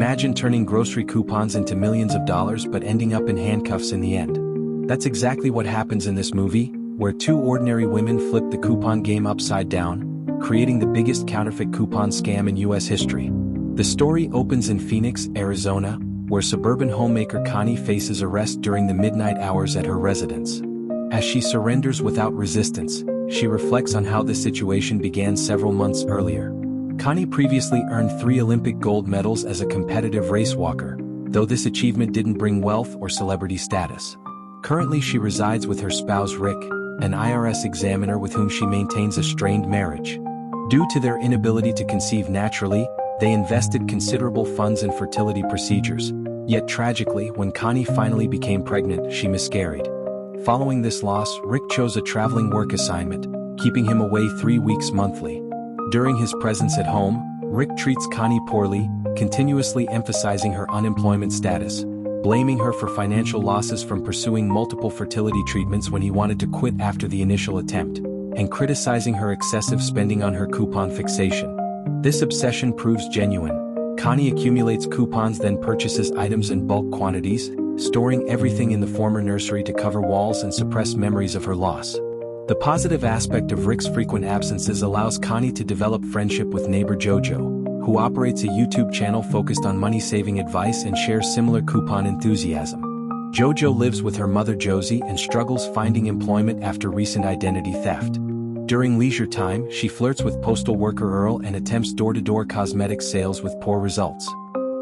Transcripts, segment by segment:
Imagine turning grocery coupons into millions of dollars but ending up in handcuffs in the end. That's exactly what happens in this movie, where two ordinary women flip the coupon game upside down, creating the biggest counterfeit coupon scam in US history. The story opens in Phoenix, Arizona, where suburban homemaker Connie faces arrest during the midnight hours at her residence. As she surrenders without resistance, she reflects on how the situation began several months earlier. Connie previously earned 3 Olympic gold medals as a competitive race walker, though this achievement didn't bring wealth or celebrity status. Currently she resides with her spouse Rick, an IRS examiner with whom she maintains a strained marriage. Due to their inability to conceive naturally, they invested considerable funds in fertility procedures. Yet tragically, when Connie finally became pregnant, she miscarried. Following this loss, Rick chose a traveling work assignment, keeping him away 3 weeks monthly. During his presence at home, Rick treats Connie poorly, continuously emphasizing her unemployment status, blaming her for financial losses from pursuing multiple fertility treatments when he wanted to quit after the initial attempt, and criticizing her excessive spending on her coupon fixation. This obsession proves genuine. Connie accumulates coupons, then purchases items in bulk quantities, storing everything in the former nursery to cover walls and suppress memories of her loss. The positive aspect of Rick's frequent absences allows Connie to develop friendship with neighbor Jojo, who operates a YouTube channel focused on money-saving advice and shares similar coupon enthusiasm. Jojo lives with her mother Josie and struggles finding employment after recent identity theft. During leisure time, she flirts with postal worker Earl and attempts door-to-door cosmetic sales with poor results.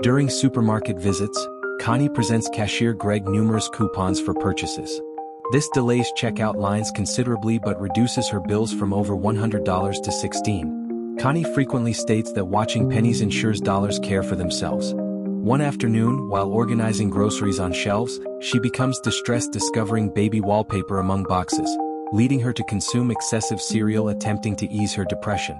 During supermarket visits, Connie presents cashier Greg numerous coupons for purchases. This delays checkout lines considerably but reduces her bills from over $100 to $16. Connie frequently states that watching pennies ensures dollars care for themselves. One afternoon, while organizing groceries on shelves, she becomes distressed discovering baby wallpaper among boxes, leading her to consume excessive cereal, attempting to ease her depression.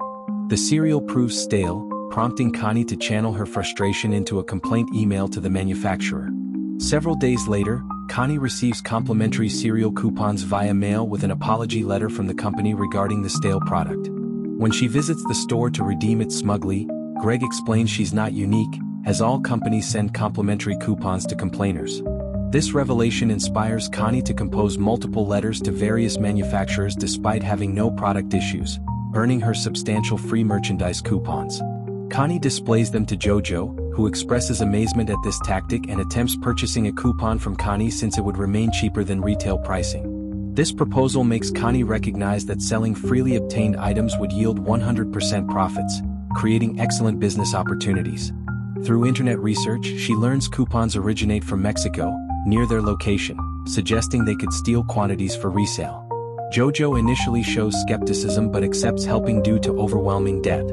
The cereal proves stale, prompting Connie to channel her frustration into a complaint email to the manufacturer. Several days later, Connie receives complimentary cereal coupons via mail with an apology letter from the company regarding the stale product. When she visits the store to redeem it smugly, Greg explains she's not unique, as all companies send complimentary coupons to complainers. This revelation inspires Connie to compose multiple letters to various manufacturers despite having no product issues, earning her substantial free merchandise coupons. Connie displays them to Jojo, who expresses amazement at this tactic and attempts purchasing a coupon from Connie since it would remain cheaper than retail pricing. This proposal makes Connie recognize that selling freely obtained items would yield 100% profits, creating excellent business opportunities. Through internet research, she learns coupons originate from Mexico, near their location, suggesting they could steal quantities for resale. Jojo initially shows skepticism but accepts helping due to overwhelming debt.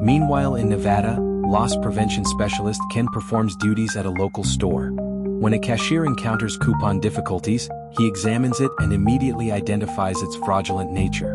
Meanwhile in Nevada, loss prevention specialist Ken performs duties at a local store. When a cashier encounters coupon difficulties, he examines it and immediately identifies its fraudulent nature.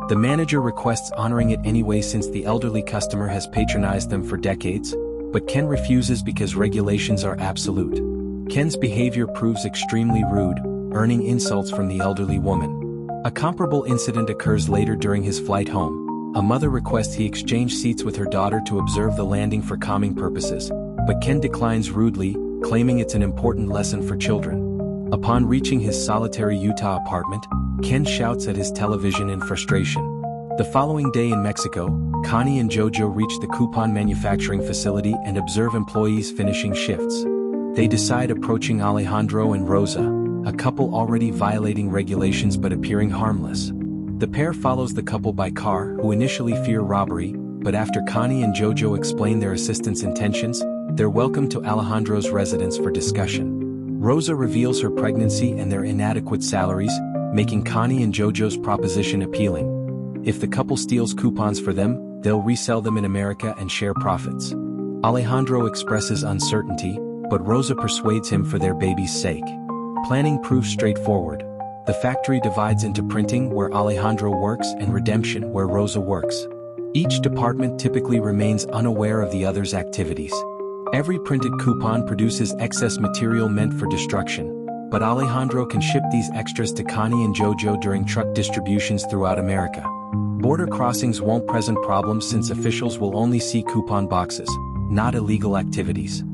The manager requests honoring it anyway since the elderly customer has patronized them for decades, but Ken refuses because regulations are absolute. Ken's behavior proves extremely rude, earning insults from the elderly woman. A comparable incident occurs later during his flight home. A mother requests he exchange seats with her daughter to observe the landing for calming purposes, but Ken declines rudely, claiming it's an important lesson for children. Upon reaching his solitary Utah apartment, Ken shouts at his television in frustration. The following day in Mexico, Connie and Jojo reach the coupon manufacturing facility and observe employees finishing shifts. They decide approaching Alejandro and Rosa, a couple already violating regulations but appearing harmless. The pair follows the couple by car, who initially fear robbery, but after Connie and Jojo explain their assistant's intentions, they're welcomed to Alejandro's residence for discussion. Rosa reveals her pregnancy and their inadequate salaries, making Connie and Jojo's proposition appealing. If the couple steals coupons for them, they'll resell them in America and share profits. Alejandro expresses uncertainty, but Rosa persuades him for their baby's sake. Planning proves straightforward. The factory divides into printing, where Alejandro works, and redemption, where Rosa works. Each department typically remains unaware of the other's activities. Every printed coupon produces excess material meant for destruction, but Alejandro can ship these extras to Connie and Jojo during truck distributions throughout America. Border crossings won't present problems since officials will only see coupon boxes, not illegal activities.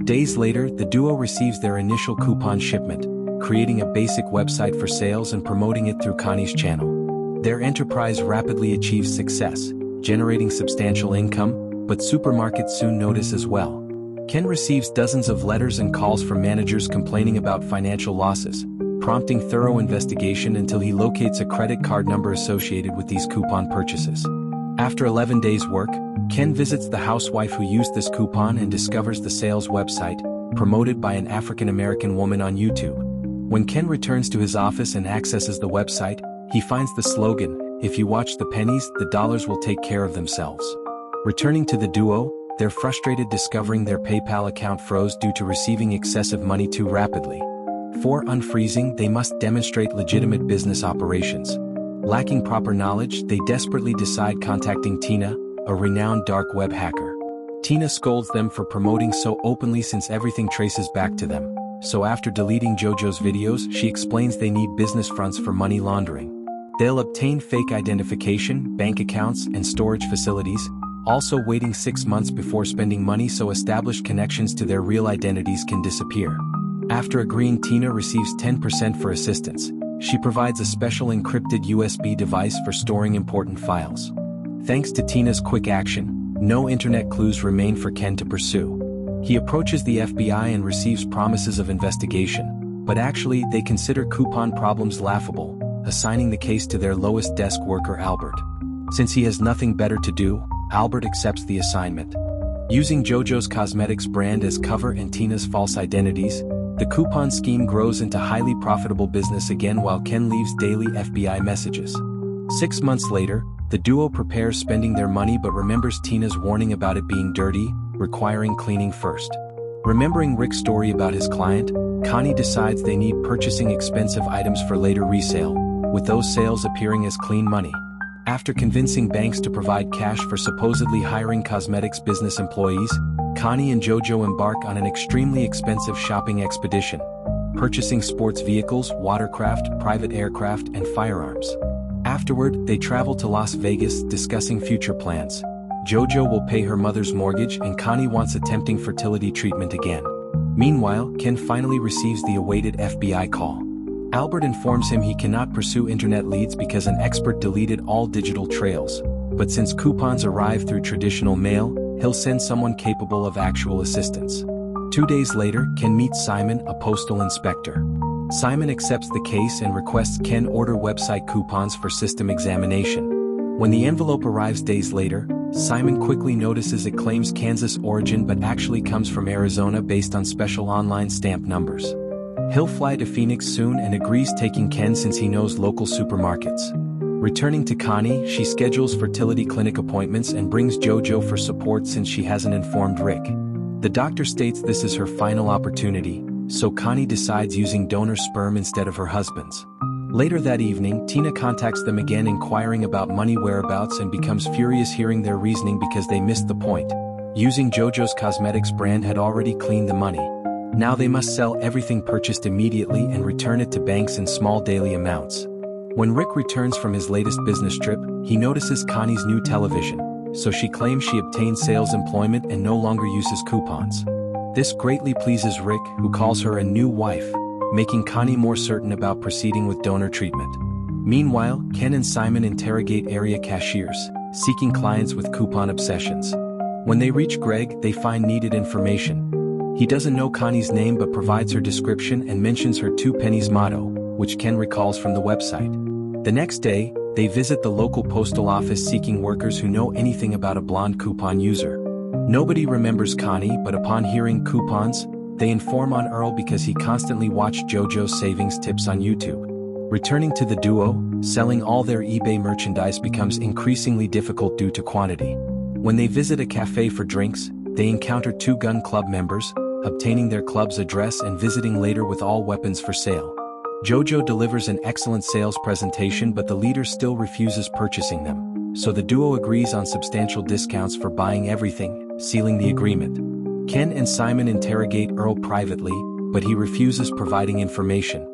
Days later, the duo receives their initial coupon shipment, creating a basic website for sales and promoting it through Connie's channel. Their enterprise rapidly achieves success, generating substantial income, but supermarkets soon notice as well. Ken receives dozens of letters and calls from managers complaining about financial losses, prompting thorough investigation until he locates a credit card number associated with these coupon purchases. After 11 days' work, Ken visits the housewife who used this coupon and discovers the sales website, promoted by an African-American woman on YouTube. When Ken returns to his office and accesses the website, he finds the slogan, "If you watch the pennies, the dollars will take care of themselves." Returning to the duo, they're frustrated discovering their PayPal account froze due to receiving excessive money too rapidly. For unfreezing, they must demonstrate legitimate business operations. Lacking proper knowledge, they desperately decide contacting Tina, a renowned dark web hacker. Tina scolds them for promoting so openly since everything traces back to them. So after deleting Jojo's videos, she explains they need business fronts for money laundering. They'll obtain fake identification, bank accounts, and storage facilities, also waiting 6 months before spending money so established connections to their real identities can disappear. After agreeing, Tina receives 10% for assistance. She provides a special encrypted USB device for storing important files. Thanks to Tina's quick action, no internet clues remain for Ken to pursue. He approaches the FBI and receives promises of investigation, but actually they consider coupon problems laughable, assigning the case to their lowest desk worker Albert. Since he has nothing better to do, Albert accepts the assignment. Using Jojo's cosmetics brand as cover and Tina's false identities, the coupon scheme grows into highly profitable business again while Ken leaves daily FBI messages. 6 months later, the duo prepares spending their money but remembers Tina's warning about it being dirty, requiring cleaning first. Remembering Rick's story about his client, Connie decides they need purchasing expensive items for later resale, with those sales appearing as clean money. After convincing banks to provide cash for supposedly hiring cosmetics business employees, Connie and Jojo embark on an extremely expensive shopping expedition, purchasing sports vehicles, watercraft, private aircraft, and firearms. Afterward, they travel to Las Vegas discussing future plans. Jojo will pay her mother's mortgage and Connie wants a tempting fertility treatment again. Meanwhile, Ken finally receives the awaited FBI call. Albert informs him he cannot pursue internet leads because an expert deleted all digital trails, but since coupons arrive through traditional mail, he'll send someone capable of actual assistance. 2 days later, Ken meets Simon, a postal inspector. Simon accepts the case and requests Ken order website coupons for system examination. When the envelope arrives days later, Simon quickly notices it claims Kansas origin but actually comes from Arizona based on special online stamp numbers. He'll fly to Phoenix soon and agrees taking Ken since he knows local supermarkets. Returning to Connie, she schedules fertility clinic appointments and brings Jojo for support since she hasn't informed Rick. The doctor states this is her final opportunity, so Connie decides using donor sperm instead of her husband's. Later that evening, Tina contacts them again inquiring about money whereabouts and becomes furious hearing their reasoning because they missed the point. Using Jojo's cosmetics brand had already cleaned the money. Now they must sell everything purchased immediately and return it to banks in small daily amounts. When Rick returns from his latest business trip, he notices Connie's new television, so she claims she obtained sales employment and no longer uses coupons. This greatly pleases Rick, who calls her a new wife, making Connie more certain about proceeding with donor treatment. Meanwhile, Ken and Simon interrogate area cashiers, seeking clients with coupon obsessions. When they reach Greg, they find needed information. He doesn't know Connie's name but provides her description and mentions her 2 pennies motto, which Ken recalls from the website. The next day, they visit the local postal office seeking workers who know anything about a blonde coupon user. Nobody remembers Connie, but upon hearing coupons, they inform on Earl because he constantly watched Jojo's savings tips on YouTube. Returning to the duo, selling all their eBay merchandise becomes increasingly difficult due to quantity. When they visit a cafe for drinks, they encounter 2 gun club members, obtaining their club's address and visiting later with all weapons for sale. Jojo delivers an excellent sales presentation but the leader still refuses purchasing them, so the duo agrees on substantial discounts for buying everything, sealing the agreement. Ken and Simon interrogate Earl privately, but he refuses providing information.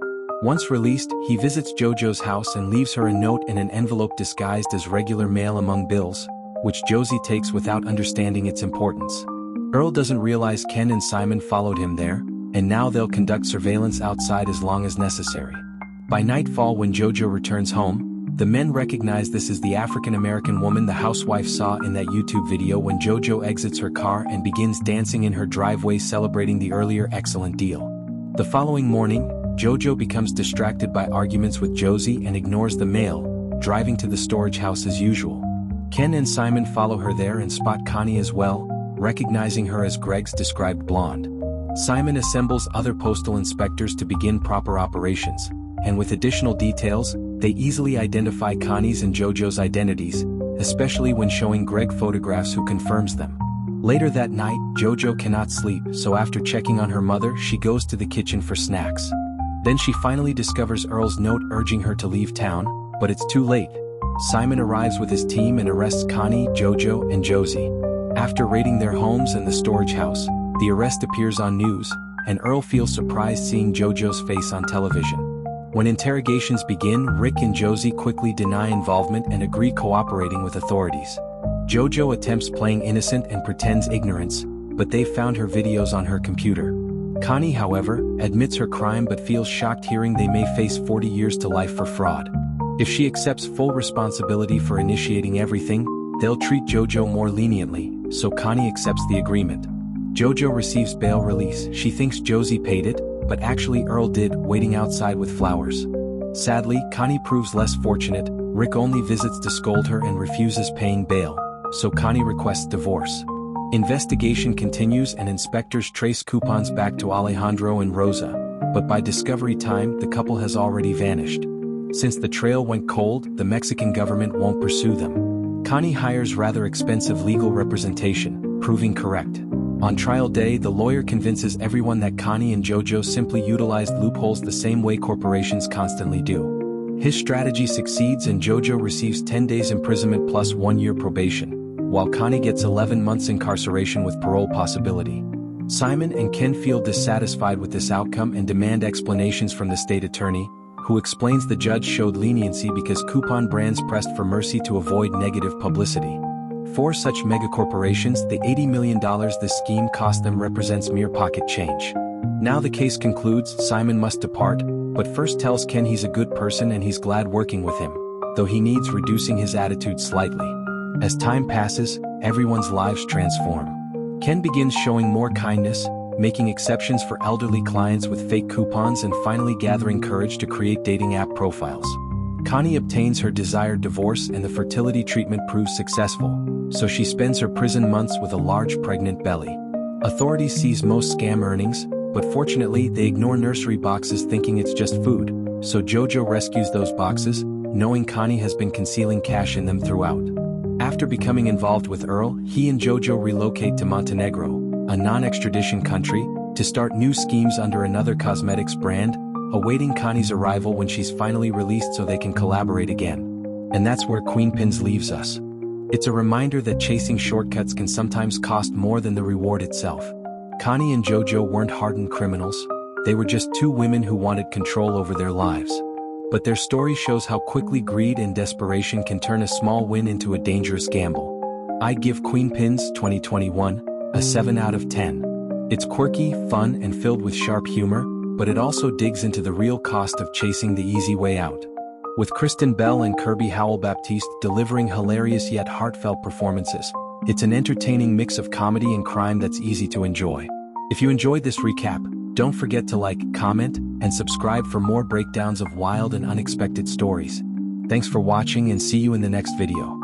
Once released, he visits Jojo's house and leaves her a note in an envelope disguised as regular mail among bills, which Josie takes without understanding its importance. Earl doesn't realize Ken and Simon followed him there, and now they'll conduct surveillance outside as long as necessary. By nightfall, when Jojo returns home, the men recognize this as the African-American woman the housewife saw in that YouTube video when Jojo exits her car and begins dancing in her driveway celebrating the earlier excellent deal. The following morning, Jojo becomes distracted by arguments with Josie and ignores the mail, driving to the storage house as usual. Ken and Simon follow her there and spot Connie as well, recognizing her as Greg's described blonde. Simon assembles other postal inspectors to begin proper operations, and with additional details, they easily identify Connie's and Jojo's identities, especially when showing Greg photographs who confirms them. Later that night, Jojo cannot sleep, so after checking on her mother, she goes to the kitchen for snacks. Then she finally discovers Earl's note urging her to leave town, but it's too late. Simon arrives with his team and arrests Connie, Jojo, and Josie. After raiding their homes and the storage house, the arrest appears on news, and Earl feels surprised seeing Jojo's face on television. When interrogations begin, Rick and Josie quickly deny involvement and agree cooperating with authorities. Jojo attempts playing innocent and pretends ignorance, but they've found her videos on her computer. Connie, however, admits her crime but feels shocked hearing they may face 40 years to life for fraud. If she accepts full responsibility for initiating everything, they'll treat Jojo more leniently, so Connie accepts the agreement. Jojo receives bail release. She thinks Josie paid it, but actually Earl did, waiting outside with flowers. Sadly, Connie proves less fortunate. Rick only visits to scold her and refuses paying bail, so Connie requests divorce. Investigation continues and inspectors trace coupons back to Alejandro and Rosa, but by discovery time, the couple has already vanished. Since the trail went cold, the Mexican government won't pursue them. Connie hires rather expensive legal representation, proving correct. On trial day, the lawyer convinces everyone that Connie and Jojo simply utilized loopholes the same way corporations constantly do. His strategy succeeds and Jojo receives 10 days imprisonment plus 1 year probation, while Connie gets 11 months incarceration with parole possibility. Simon and Ken feel dissatisfied with this outcome and demand explanations from the state attorney, who explains the judge showed leniency because coupon brands pressed for mercy to avoid negative publicity. For such megacorporations, the $80 million this scheme cost them represents mere pocket change. Now the case concludes, Simon must depart, but first tells Ken he's a good person and he's glad working with him, though he needs reducing his attitude slightly. As time passes, everyone's lives transform. Ken begins showing more kindness, making exceptions for elderly clients with fake coupons and finally gathering courage to create dating app profiles. Connie obtains her desired divorce and the fertility treatment proves successful, so she spends her prison months with a large pregnant belly. Authorities seize most scam earnings, but fortunately they ignore nursery boxes thinking it's just food, so Jojo rescues those boxes, knowing Connie has been concealing cash in them throughout. After becoming involved with Earl, he and Jojo relocate to Montenegro, a non-extradition country, to start new schemes under another cosmetics brand, awaiting Connie's arrival when she's finally released so they can collaborate again. And that's where Queenpins leaves us. It's a reminder that chasing shortcuts can sometimes cost more than the reward itself. Connie and Jojo weren't hardened criminals, they were just two women who wanted control over their lives. But their story shows how quickly greed and desperation can turn a small win into a dangerous gamble. I'd give Queenpins 2021 a 7 out of 10. It's quirky, fun, and filled with sharp humor, but it also digs into the real cost of chasing the easy way out. With Kristen Bell and Kirby Howell-Baptiste delivering hilarious yet heartfelt performances, it's an entertaining mix of comedy and crime that's easy to enjoy. If you enjoyed this recap, don't forget to like, comment, and subscribe for more breakdowns of wild and unexpected stories. Thanks for watching and see you in the next video.